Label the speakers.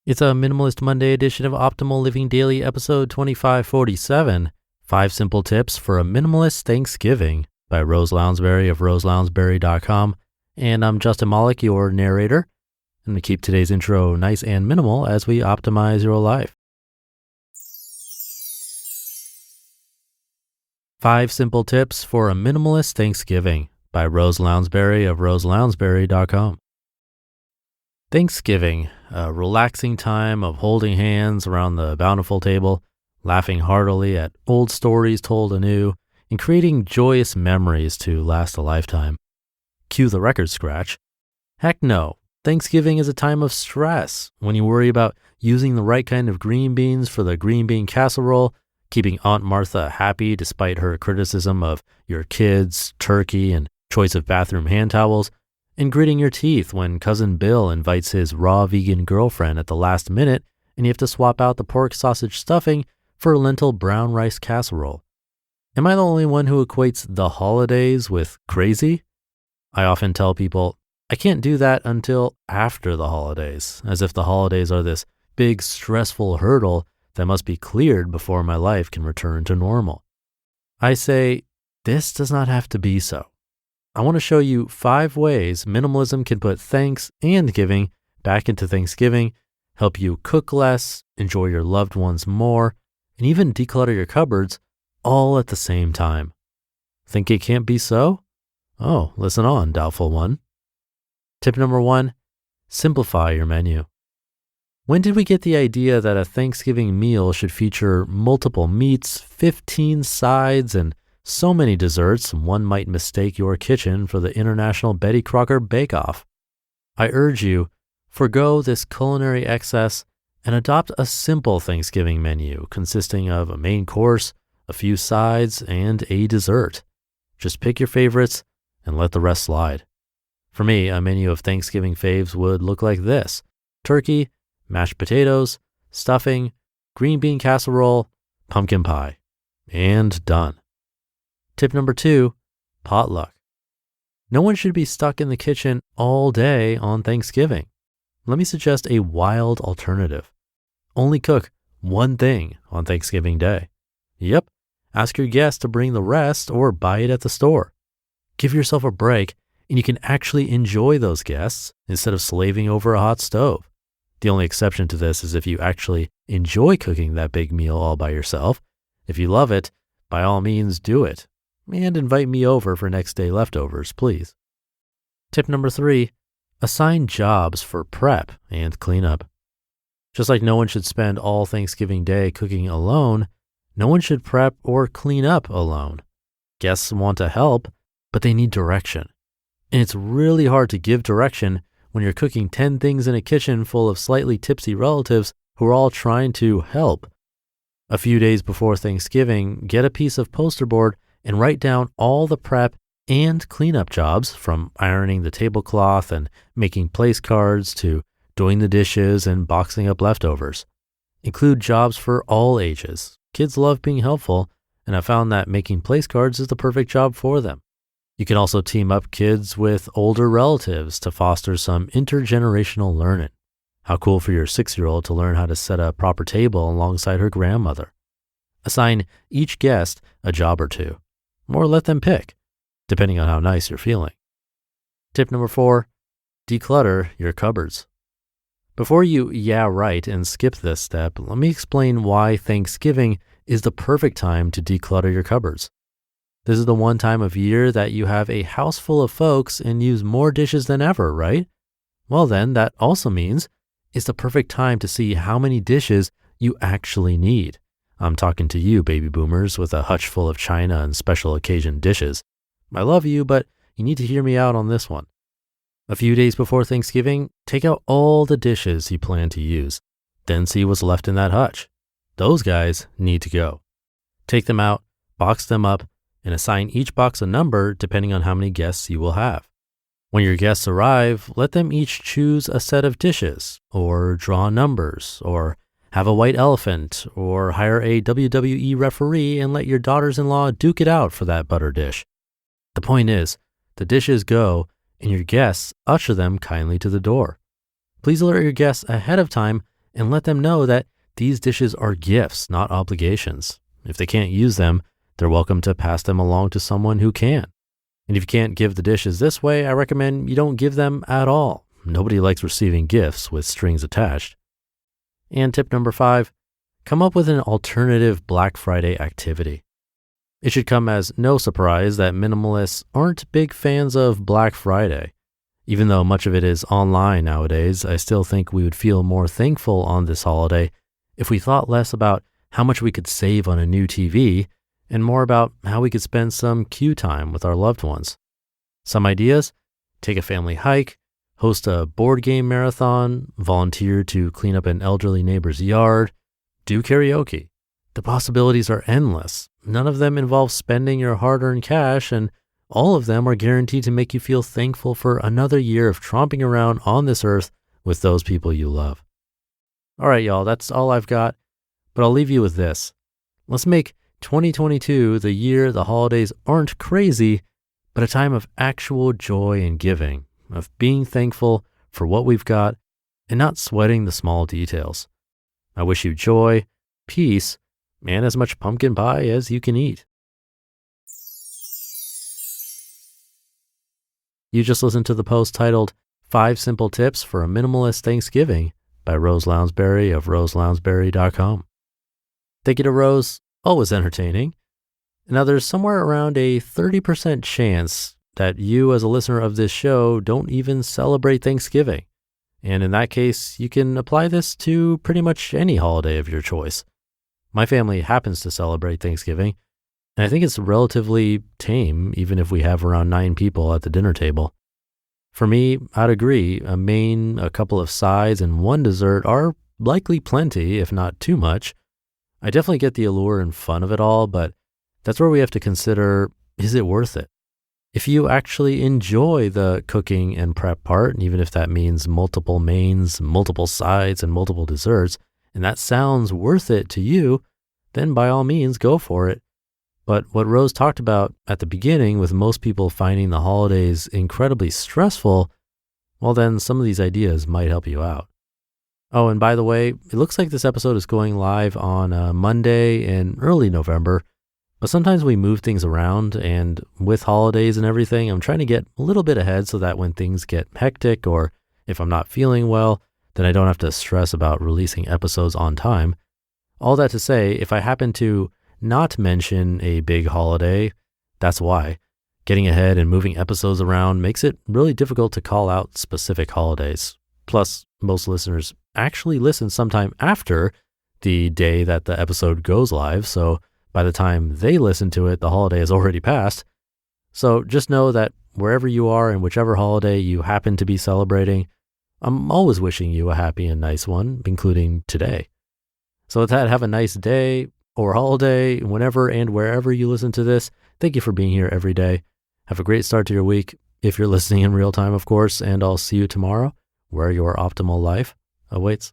Speaker 1: It's a Minimalist Monday edition of Optimal Living Daily, episode 2547, 5 Simple Tips for a Minimalist Thanksgiving by Rose Lounsbury of roselounsbury.com. And I'm Justin Malik, your narrator. And we keep today's intro nice and minimal as we optimize your life. 5 Simple Tips for a Minimalist Thanksgiving by Rose Lounsbury of roselounsbury.com. Thanksgiving, a relaxing time of holding hands around the bountiful table, laughing heartily at old stories told anew, and creating joyous memories to last a lifetime. Cue the record scratch. Heck no, Thanksgiving is a time of stress when you worry about using the right kind of green beans for the green bean casserole, keeping Aunt Martha happy despite her criticism of your kids, turkey, and choice of bathroom hand towels, and gritting your teeth when Cousin Bill invites his raw vegan girlfriend at the last minute and you have to swap out the pork sausage stuffing for a lentil brown rice casserole. Am I the only one who equates the holidays with crazy? I often tell people I can't do that until after the holidays, as if the holidays are this big stressful hurdle that must be cleared before my life can return to normal. I say, this does not have to be so. I want to show you 5 ways minimalism can put thanks and giving back into Thanksgiving, help you cook less, enjoy your loved ones more, and even declutter your cupboards all at the same time. Think it can't be so? Oh, listen on, doubtful one. Tip number 1, simplify your menu. When did we get the idea that a Thanksgiving meal should feature multiple meats, 15 sides, and so many desserts one might mistake your kitchen for the International Betty Crocker Bake-Off? I urge you, forgo this culinary excess and adopt a simple Thanksgiving menu consisting of a main course, a few sides, and a dessert. Just pick your favorites and let the rest slide. For me, a menu of Thanksgiving faves would look like this: turkey, mashed potatoes, stuffing, green bean casserole, pumpkin pie, and done. Tip number 2, potluck. No one should be stuck in the kitchen all day on Thanksgiving. Let me suggest a wild alternative. Only cook one thing on Thanksgiving Day. Yep, ask your guests to bring the rest or buy it at the store. Give yourself a break and you can actually enjoy those guests instead of slaving over a hot stove. The only exception to this is if you actually enjoy cooking that big meal all by yourself. If you love it, by all means do it. And invite me over for next day leftovers, please. Tip number 3, assign jobs for prep and cleanup. Just like no one should spend all Thanksgiving Day cooking alone, no one should prep or clean up alone. Guests want to help, but they need direction. And it's really hard to give direction when you're cooking 10 things in a kitchen full of slightly tipsy relatives who are all trying to help. A few days before Thanksgiving, get a piece of poster board and write down all the prep and cleanup jobs, from ironing the tablecloth and making place cards to doing the dishes and boxing up leftovers. Include jobs for all ages. Kids love being helpful, and I found that making place cards is the perfect job for them. You can also team up kids with older relatives to foster some intergenerational learning. How cool for your 6-year-old to learn how to set a proper table alongside her grandmother. Assign each guest a job or 2. Or let them pick, depending on how nice you're feeling. Tip number 4, declutter your cupboards. Before you right and skip this step, let me explain why Thanksgiving is the perfect time to declutter your cupboards. This is the one time of year that you have a house full of folks and use more dishes than ever, right? Well then, that also means it's the perfect time to see how many dishes you actually need. I'm talking to you, baby boomers, with a hutch full of china and special occasion dishes. I love you, but you need to hear me out on this one. A few days before Thanksgiving, take out all the dishes you plan to use. Then see what's left in that hutch. Those guys need to go. Take them out, box them up, and assign each box a number depending on how many guests you will have. When your guests arrive, let them each choose a set of dishes, or draw numbers, or have a white elephant, or hire a WWE referee and let your daughters-in-law duke it out for that butter dish. The point is, the dishes go and your guests usher them kindly to the door. Please alert your guests ahead of time and let them know that these dishes are gifts, not obligations. If they can't use them, they're welcome to pass them along to someone who can. And if you can't give the dishes this way, I recommend you don't give them at all. Nobody likes receiving gifts with strings attached. And tip number 5, come up with an alternative Black Friday activity. It should come as no surprise that minimalists aren't big fans of Black Friday. Even though much of it is online nowadays, I still think we would feel more thankful on this holiday if we thought less about how much we could save on a new TV and more about how we could spend some queue time with our loved ones. Some ideas: take a family hike, host a board game marathon, volunteer to clean up an elderly neighbor's yard, do karaoke. The possibilities are endless. None of them involve spending your hard-earned cash, and all of them are guaranteed to make you feel thankful for another year of tromping around on this earth with those people you love. All right, y'all, that's all I've got, but I'll leave you with this. Let's make 2022 the year the holidays aren't crazy, but a time of actual joy and giving, of being thankful for what we've got and not sweating the small details. I wish you joy, peace, and as much pumpkin pie as you can eat. You just listened to the post titled 5 Simple Tips for a Minimalist Thanksgiving by Rose Lounsbury of roselounsbury.com. Thank you to Rose, always entertaining. Now there's somewhere around a 30% chance that you as a listener of this show don't even celebrate Thanksgiving. And in that case, you can apply this to pretty much any holiday of your choice. My family happens to celebrate Thanksgiving, and I think it's relatively tame, even if we have around 9 people at the dinner table. For me, I'd agree, a main, a couple of sides, and one dessert are likely plenty, if not too much. I definitely get the allure and fun of it all, but that's where we have to consider, is it worth it? If you actually enjoy the cooking and prep part, and even if that means multiple mains, multiple sides, and multiple desserts, and that sounds worth it to you, then by all means, go for it. But what Rose talked about at the beginning, with most people finding the holidays incredibly stressful, well then some of these ideas might help you out. Oh, and by the way, it looks like this episode is going live on Monday in early November, but sometimes we move things around, and with holidays and everything, I'm trying to get a little bit ahead so that when things get hectic or if I'm not feeling well, then I don't have to stress about releasing episodes on time. All that to say, if I happen to not mention a big holiday, that's why. Getting ahead and moving episodes around makes it really difficult to call out specific holidays. Plus, most listeners actually listen sometime after the day that the episode goes live, so by the time they listen to it, the holiday has already passed. So just know that wherever you are and whichever holiday you happen to be celebrating, I'm always wishing you a happy and nice one, including today. So with that, have a nice day or holiday, whenever and wherever you listen to this. Thank you for being here every day. Have a great start to your week, if you're listening in real time, of course, and I'll see you tomorrow, where your optimal life awaits.